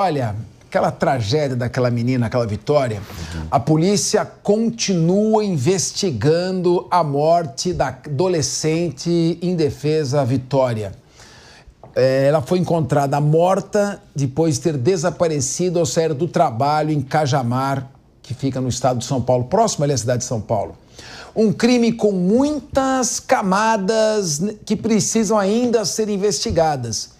Olha, aquela tragédia daquela menina, aquela Vitória, a polícia continua investigando a morte da adolescente indefesa Vitória. Ela foi encontrada morta depois de ter desaparecido ao sair do trabalho em Cajamar, que fica no estado de São Paulo, próximo ali à cidade de São Paulo. Um crime com muitas camadas que precisam ainda ser investigadas.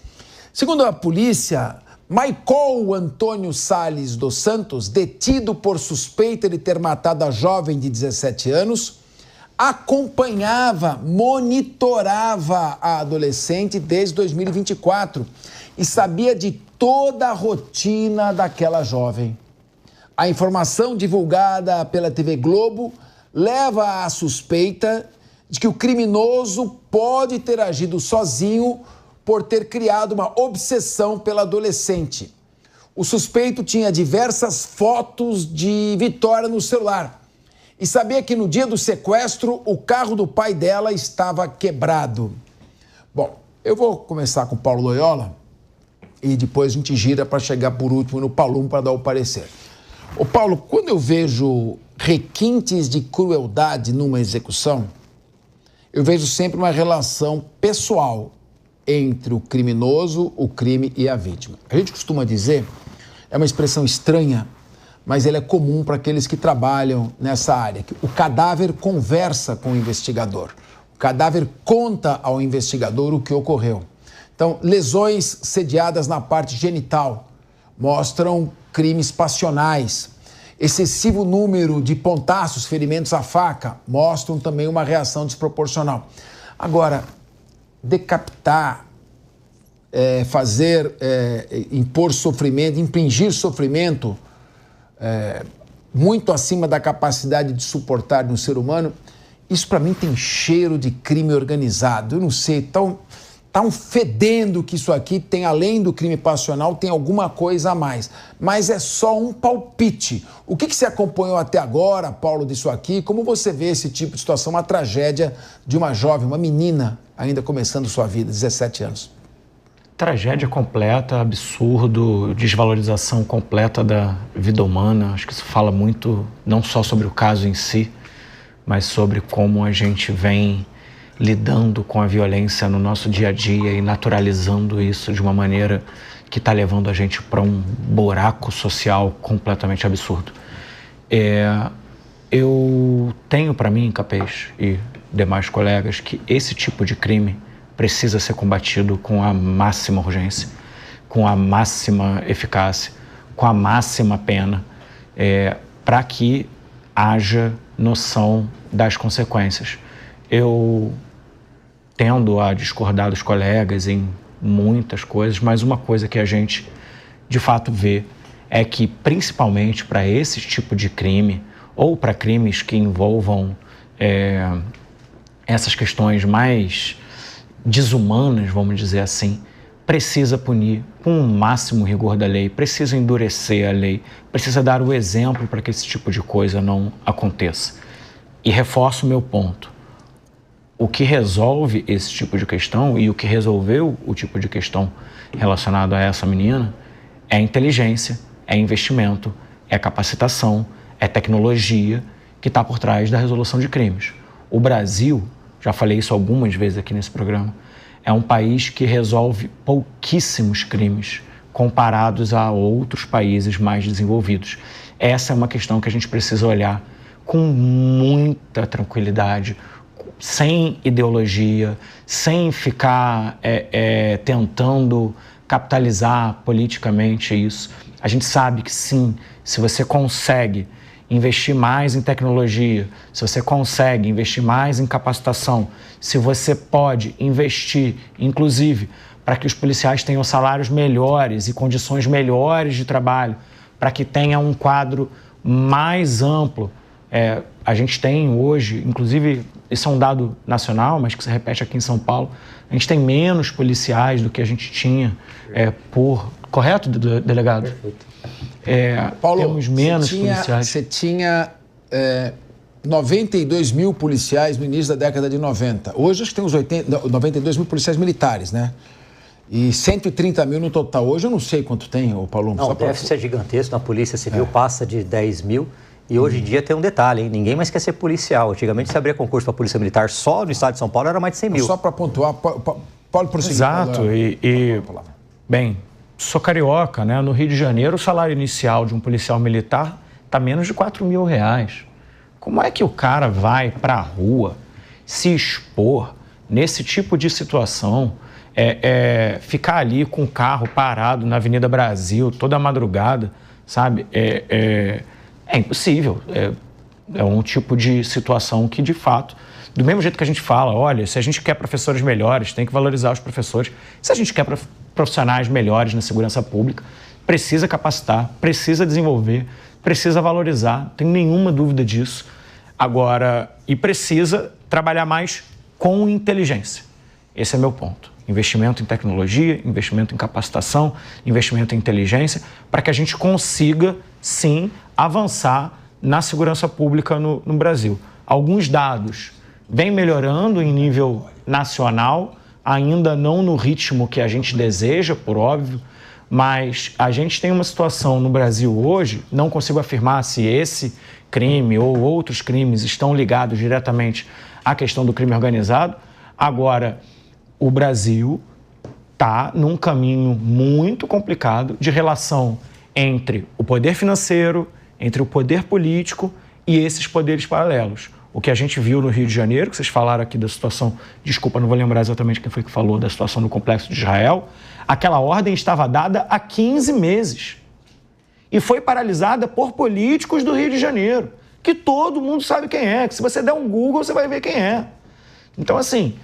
Segundo a polícia, Michael Antônio Salles dos Santos, detido por suspeita de ter matado a jovem de 17 anos, acompanhava, monitorava a adolescente desde 2024 e sabia de toda a rotina daquela jovem. A informação divulgada pela TV Globo leva à suspeita de que o criminoso pode ter agido sozinho por ter criado uma obsessão pela adolescente. O suspeito tinha diversas fotos de Vitória no celular e sabia que no dia do sequestro o carro do pai dela estava quebrado. Bom, eu vou começar com o Paulo Loyola e depois a gente gira para chegar por último no Palum para dar o parecer. Ô Paulo, quando eu vejo requintes de crueldade numa execução, eu vejo sempre uma relação pessoal entre o criminoso, o crime e a vítima. A gente costuma dizer, é uma expressão estranha, mas ela é comum para aqueles que trabalham nessa área, que o cadáver conversa com o investigador. O cadáver conta ao investigador o que ocorreu. Então, lesões sediadas na parte genital mostram crimes passionais. Excessivo número de pontaços, ferimentos à faca, mostram também uma reação desproporcional. Agora, decapitar, impor sofrimento, impingir sofrimento muito acima da capacidade de suportar no ser humano, isso para mim tem cheiro de crime organizado. Eu não sei, tá fedendo que isso aqui tem, além do crime passional, tem alguma coisa a mais. Mas é só um palpite. O que você acompanhou até agora, Paulo, disso aqui? Como você vê esse tipo de situação, uma tragédia de uma jovem, uma menina, ainda começando sua vida, 17 anos? Tragédia completa, absurdo, desvalorização completa da vida humana. Acho que isso fala muito, não só sobre o caso em si, mas sobre como a gente vem lidando com a violência no nosso dia a dia e naturalizando isso de uma maneira que está levando a gente para um buraco social completamente absurdo. Eu tenho para mim, Capês e demais colegas, que esse tipo de crime precisa ser combatido com a máxima urgência, com a máxima eficácia, com a máxima pena, para que haja noção das consequências. Eu tendo a discordar dos colegas em muitas coisas, mas uma coisa que a gente de fato vê é que, principalmente para esse tipo de crime, ou para crimes que envolvam essas questões mais desumanas, vamos dizer assim, precisa punir com o máximo rigor da lei, precisa endurecer a lei, precisa dar o exemplo para que esse tipo de coisa não aconteça. E reforço o meu ponto. O que resolve esse tipo de questão e o que resolveu o tipo de questão relacionado a essa menina é inteligência, é investimento, é capacitação, é tecnologia que está por trás da resolução de crimes. O Brasil, já falei isso algumas vezes aqui nesse programa, é um país que resolve pouquíssimos crimes comparados a outros países mais desenvolvidos. Essa é uma questão que a gente precisa olhar com muita tranquilidade, sem ideologia, sem ficar tentando capitalizar politicamente isso. A gente sabe que sim, se você consegue investir mais em tecnologia, se você consegue investir mais em capacitação, se você pode investir, inclusive, para que os policiais tenham salários melhores e condições melhores de trabalho, para que tenha um quadro mais amplo. A gente tem hoje, inclusive, isso é um dado nacional, mas que se repete aqui em São Paulo, a gente tem menos policiais do que a gente tinha Correto, delegado? Perfeito. Paulo, temos menos policiais. Você tinha 92 mil policiais no início da década de 90. Hoje acho que tem uns 92 mil policiais militares, né? E 130 mil no total. Hoje eu não sei quanto tem, Paulo. Não, o déficit é gigantesco na Polícia Civil, passa de 10 mil. E hoje em dia tem um detalhe, hein? Ninguém mais quer ser policial. Antigamente, se abria concurso para a Polícia Militar só no estado de São Paulo, era mais de 100 mil. Só para pontuar, pode prosseguir. Exato. Bem, sou carioca, né? No Rio de Janeiro, o salário inicial de um policial militar está menos de R$4 mil. Como é que o cara vai para a rua se expor nesse tipo de situação? Ficar ali com o carro parado na Avenida Brasil toda madrugada, sabe? É impossível. É um tipo de situação que, de fato, do mesmo jeito que a gente fala, olha, se a gente quer professores melhores, tem que valorizar os professores. Se a gente quer profissionais melhores na segurança pública, precisa capacitar, precisa desenvolver, precisa valorizar, não tem nenhuma dúvida disso. Agora, e precisa trabalhar mais com inteligência. Esse é meu ponto. Investimento em tecnologia, investimento em capacitação, investimento em inteligência, para que a gente consiga, sim, avançar na segurança pública no Brasil. Alguns dados vêm melhorando em nível nacional, ainda não no ritmo que a gente deseja, por óbvio, mas a gente tem uma situação no Brasil hoje, não consigo afirmar se esse crime ou outros crimes estão ligados diretamente à questão do crime organizado. Agora, o Brasil está num caminho muito complicado de relação entre o poder financeiro, entre o poder político e esses poderes paralelos. O que a gente viu no Rio de Janeiro, que vocês falaram aqui da situação, desculpa, não vou lembrar exatamente quem foi que falou da situação do Complexo de Israel, aquela ordem estava dada há 15 meses e foi paralisada por políticos do Rio de Janeiro, que todo mundo sabe quem é, que se você der um Google, você vai ver quem é. Então, assim,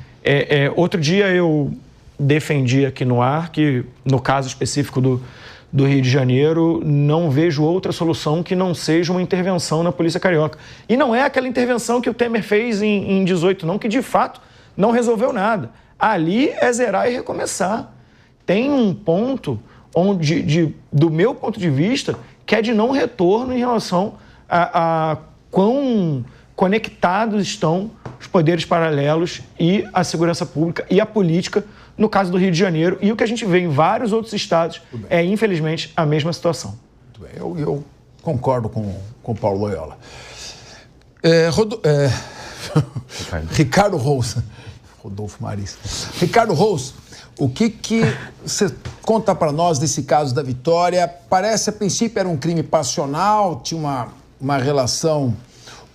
outro dia eu defendi aqui no ar que, no caso específico do Rio de Janeiro, não vejo outra solução que não seja uma intervenção na Polícia Carioca. E não é aquela intervenção que o Temer fez em 18, não, que de fato não resolveu nada. Ali é zerar e recomeçar. Tem um ponto onde, do meu ponto de vista, que é de não retorno em relação a quão conectados estão os poderes paralelos e a segurança pública e a política, no caso do Rio de Janeiro, e o que a gente vê em vários outros estados é, infelizmente, a mesma situação. Muito bem. Eu concordo com o Paulo Loyola. Ricardo Rous. Rodolfo Maris. Ricardo Rous, o que você conta para nós desse caso da Vitória? Parece, a princípio, era um crime passional, tinha uma relação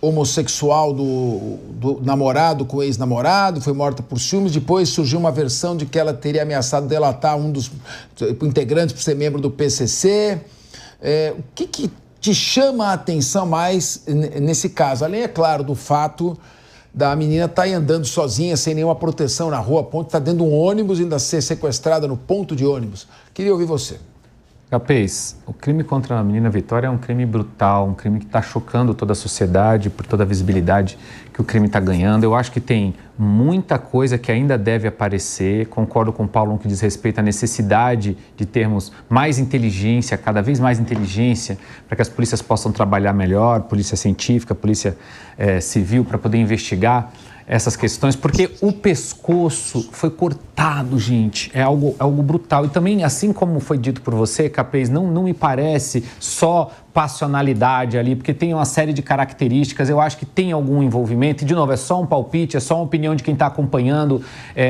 homossexual do namorado com o ex-namorado, foi morta por ciúmes. Depois surgiu uma versão de que ela teria ameaçado delatar um dos integrantes por ser membro do PCC. O que te chama a atenção mais nesse caso? Além, é claro, do fato da menina estar aí andando sozinha, sem nenhuma proteção na rua, a ponto de estar dentro de um ônibus e ainda ser sequestrada no ponto de ônibus. Queria ouvir você. Capês, o crime contra a menina Vitória é um crime brutal, um crime que está chocando toda a sociedade por toda a visibilidade que o crime está ganhando. Eu acho que tem muita coisa que ainda deve aparecer. Concordo com o Paulo no que diz respeito à necessidade de termos mais inteligência, cada vez mais inteligência, para que as polícias possam trabalhar melhor, polícia científica, polícia civil, para poder investigar essas questões, porque o pescoço foi cortado, gente, é algo brutal. E também, assim como foi dito por você, Capês, não me parece só passionalidade ali, porque tem uma série de características, eu acho que tem algum envolvimento, e de novo, é só um palpite, é só uma opinião de quem está acompanhando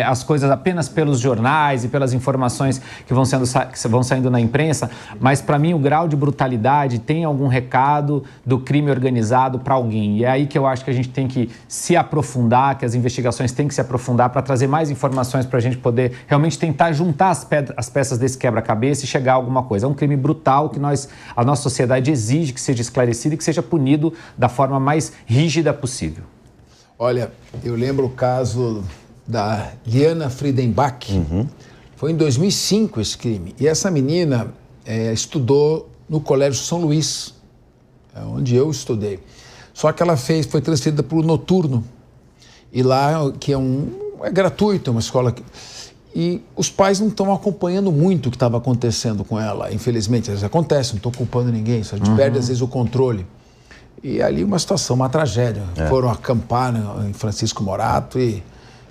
as coisas apenas pelos jornais e pelas informações que vão saindo na imprensa, mas para mim o grau de brutalidade tem algum recado do crime organizado para alguém, e é aí que eu acho que a gente tem que se aprofundar, que as investigações têm que se aprofundar para trazer mais informações para a gente poder realmente tentar juntar as peças desse quebra-cabeça e chegar a alguma coisa. É um crime brutal que a nossa sociedade exige que seja esclarecido e que seja punido da forma mais rígida possível. Olha, eu lembro o caso da Liana Friedenbach. Foi em 2005 esse crime. E essa menina estudou no Colégio São Luís, onde eu estudei. Só que ela foi transferida para o noturno. E lá, que é gratuito, é uma escola... E os pais não estão acompanhando muito o que estava acontecendo com ela, infelizmente. Às vezes acontece, não estou culpando ninguém, a gente perde às vezes o controle. E ali uma situação, uma tragédia. Foram acampar em Francisco Morato e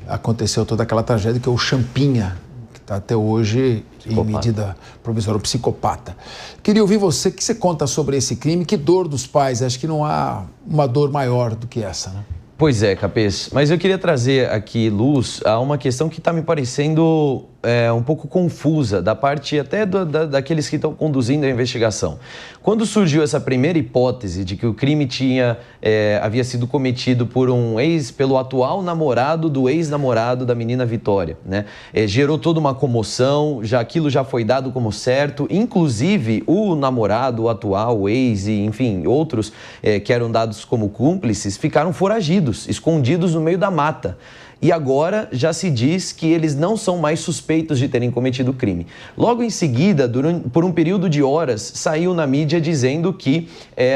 aconteceu toda aquela tragédia que é o Champinha, que Está até hoje em medida provisória, um psicopata. Queria ouvir você, o que você conta sobre esse crime? Que dor dos pais? Acho que não há uma dor maior do que essa, né? Pois é, Capês, mas eu queria trazer aqui luz a uma questão que está me parecendo um pouco confusa, da parte até daqueles que estão conduzindo a investigação. Quando surgiu essa primeira hipótese de que o crime havia sido cometido pelo atual namorado do ex-namorado da menina Vitória, né? Gerou toda uma comoção, aquilo já foi dado como certo, inclusive o namorado, o atual, o ex e, enfim, outros que eram dados como cúmplices, ficaram foragidos, escondidos no meio da mata. E agora já se diz que eles não são mais suspeitos de terem cometido o crime. Logo em seguida, por um período de horas, saiu na mídia dizendo que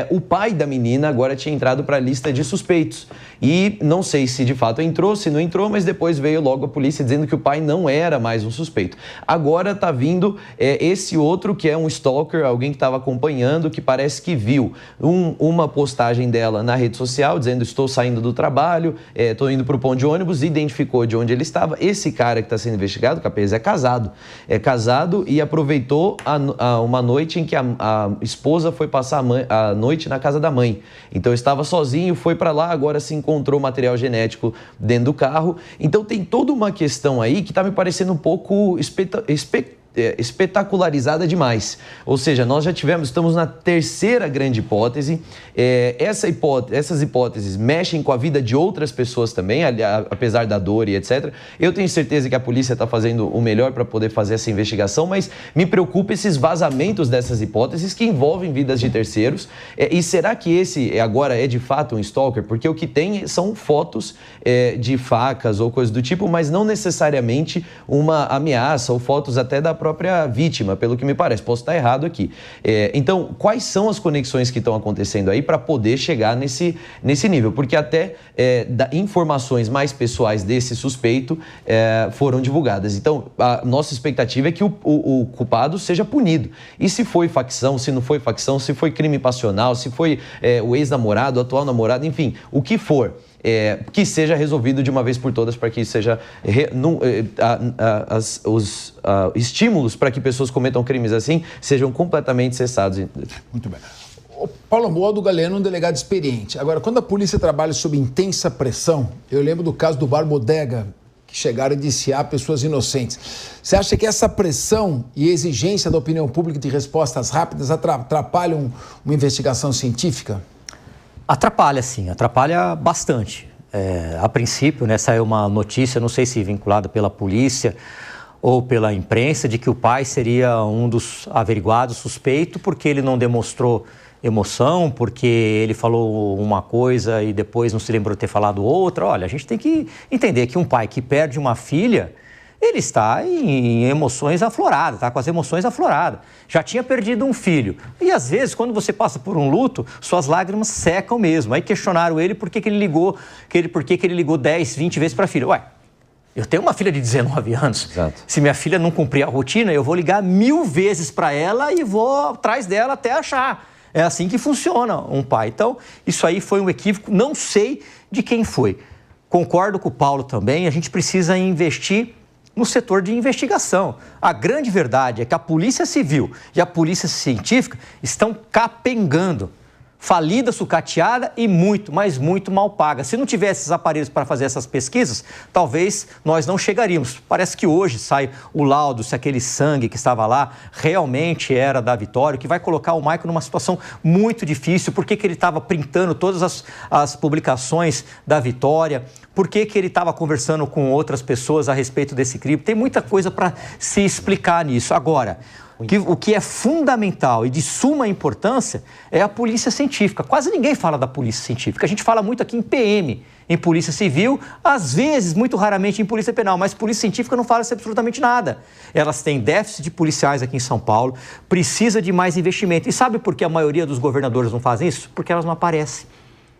o pai da menina agora tinha entrado para a lista de suspeitos. E não sei se de fato entrou, se não entrou, mas depois veio logo a polícia dizendo que o pai não era mais um suspeito. Agora está vindo esse outro que é um stalker, alguém que estava acompanhando, que parece que viu uma postagem dela na rede social dizendo: estou saindo do trabalho, estou indo para o ponto de ônibus, e identificou de onde ele estava. Esse cara que está sendo investigado, Capês, é casado. É casado e aproveitou uma noite em que a esposa foi passar a noite na casa da mãe. Então estava sozinho, foi para lá, agora se encontrou material genético dentro do carro. Então tem toda uma questão aí que está me parecendo um pouco espetacularizada demais. Ou seja, nós já estamos na terceira grande hipótese. Essas hipóteses mexem com a vida de outras pessoas também, apesar da dor e etc. Eu tenho certeza que a polícia está fazendo o melhor para poder fazer essa investigação, mas me preocupa esses vazamentos dessas hipóteses que envolvem vidas de terceiros. E será que esse agora é de fato um stalker? Porque o que tem são fotos de facas ou coisas do tipo, mas não necessariamente uma ameaça ou fotos até da própria vítima, pelo que me parece. Posso estar errado aqui. Então, quais são as conexões que estão acontecendo aí para poder chegar nesse nível? Porque até informações mais pessoais desse suspeito foram divulgadas. Então, a nossa expectativa é que o culpado seja punido. E se foi facção, se não foi facção, se foi crime passional, se foi o ex-namorado, o atual namorado, enfim, o que for. Que seja resolvido de uma vez por todas, para que seja os estímulos para que pessoas cometam crimes assim sejam completamente cessados. Muito bem. O Paulo Amboado Galeno é um delegado experiente. Agora, quando a polícia trabalha sob intensa pressão, eu lembro do caso do Bar Bodega, que chegaram a indiciar pessoas inocentes. Você acha que essa pressão e exigência da opinião pública de respostas rápidas atrapalham uma investigação científica? Atrapalha, sim, atrapalha bastante. A princípio, né, saiu uma notícia, não sei se vinculada pela polícia ou pela imprensa, de que o pai seria um dos averiguados suspeito porque ele não demonstrou emoção, porque ele falou uma coisa e depois não se lembrou de ter falado outra. Olha, a gente tem que entender que um pai que perde uma filha, ele está em emoções afloradas, está com as emoções afloradas. Já tinha perdido um filho. E às vezes, quando você passa por um luto, suas lágrimas secam mesmo. Aí questionaram ele por que ele ligou 10, 20 vezes para a filha. Ué, eu tenho uma filha de 19 anos. Exato. Se minha filha não cumprir a rotina, eu vou ligar 1000 vezes para ela e vou atrás dela até achar. É assim que funciona um pai. Então, isso aí foi um equívoco, não sei de quem foi. Concordo com o Paulo também, a gente precisa investir no setor de investigação. A grande verdade é que a Polícia Civil e a Polícia Científica estão capengando, falida, sucateada e muito, mas muito mal paga. Se não tivesse esses aparelhos para fazer essas pesquisas, talvez nós não chegaríamos. Parece que hoje sai o laudo se aquele sangue que estava lá realmente era da Vitória, que vai colocar o Michael numa situação muito difícil. Por que ele estava printando todas as publicações da Vitória? Por que ele estava conversando com outras pessoas a respeito desse crime? Tem muita coisa para se explicar nisso. Agora, o que é fundamental e de suma importância é a polícia científica. Quase ninguém fala da polícia científica. A gente fala muito aqui em PM, em polícia civil, às vezes, muito raramente, em polícia penal, mas polícia científica não fala absolutamente nada. Elas têm déficit de policiais aqui em São Paulo, precisa de mais investimento. E sabe por que a maioria dos governadores não fazem isso? Porque elas não aparecem.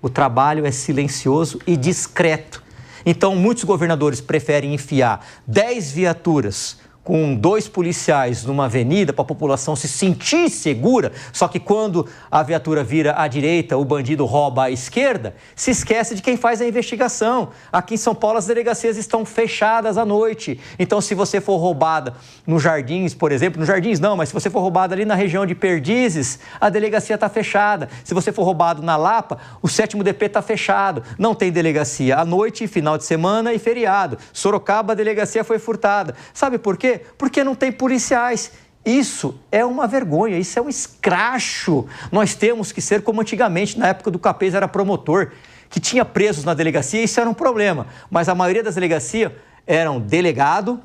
O trabalho é silencioso e discreto. Então, muitos governadores preferem enfiar 10 viaturas com 2 policiais numa avenida para a população se sentir segura, só que quando a viatura vira à direita, o bandido rouba à esquerda, se esquece de quem faz a investigação. Aqui em São Paulo as delegacias estão fechadas à noite, então se você for roubada nos Jardins, por exemplo, nos Jardins não, mas se você for roubado ali na região de Perdizes, a delegacia está fechada. Se você for roubado na Lapa, o 7º DP está fechado, não tem delegacia à noite, final de semana e feriado. Sorocaba, a delegacia foi furtada. Sabe por quê? Porque não tem policiais. Isso é uma vergonha, isso é um escracho. Nós temos que ser como antigamente, na época do Capês era promotor, que tinha presos na delegacia, isso era um problema. Mas a maioria das delegacias eram delegado,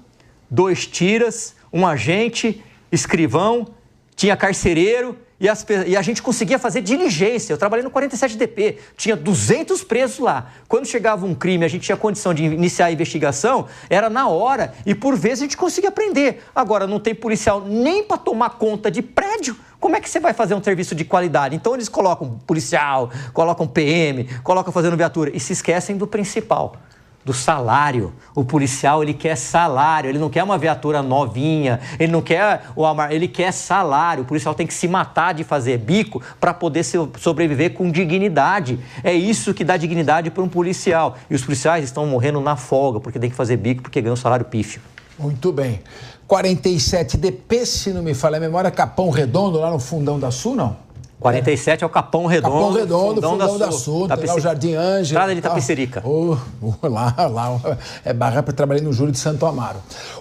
2 tiras, um agente, escrivão, tinha carcereiro e a gente conseguia fazer diligência. Eu trabalhei no 47DP, tinha 200 presos lá. Quando chegava um crime, a gente tinha condição de iniciar a investigação, era na hora e por vezes a gente conseguia prender. Agora, não tem policial nem para tomar conta de prédio. Como é que você vai fazer um serviço de qualidade? Então eles colocam policial, colocam PM, colocam fazendo viatura e se esquecem do principal, do salário. O policial, ele quer salário, ele não quer uma viatura novinha, ele não quer ele quer salário. O policial tem que se matar de fazer bico para poder sobreviver com dignidade. É isso que dá dignidade para um policial. E os policiais estão morrendo na folga porque tem que fazer bico porque ganham um salário pífio. Muito bem. 47DP, se não me falha a memória, Capão Redondo, lá no Fundão da Sul, não? 47 é o Capão Redondo. Capão Redondo, Fundão da Sul, tem lá o Jardim Ângelo. Estrada de Itapecerica. Lá é barra para trabalhar no Júlio de Santo Amaro.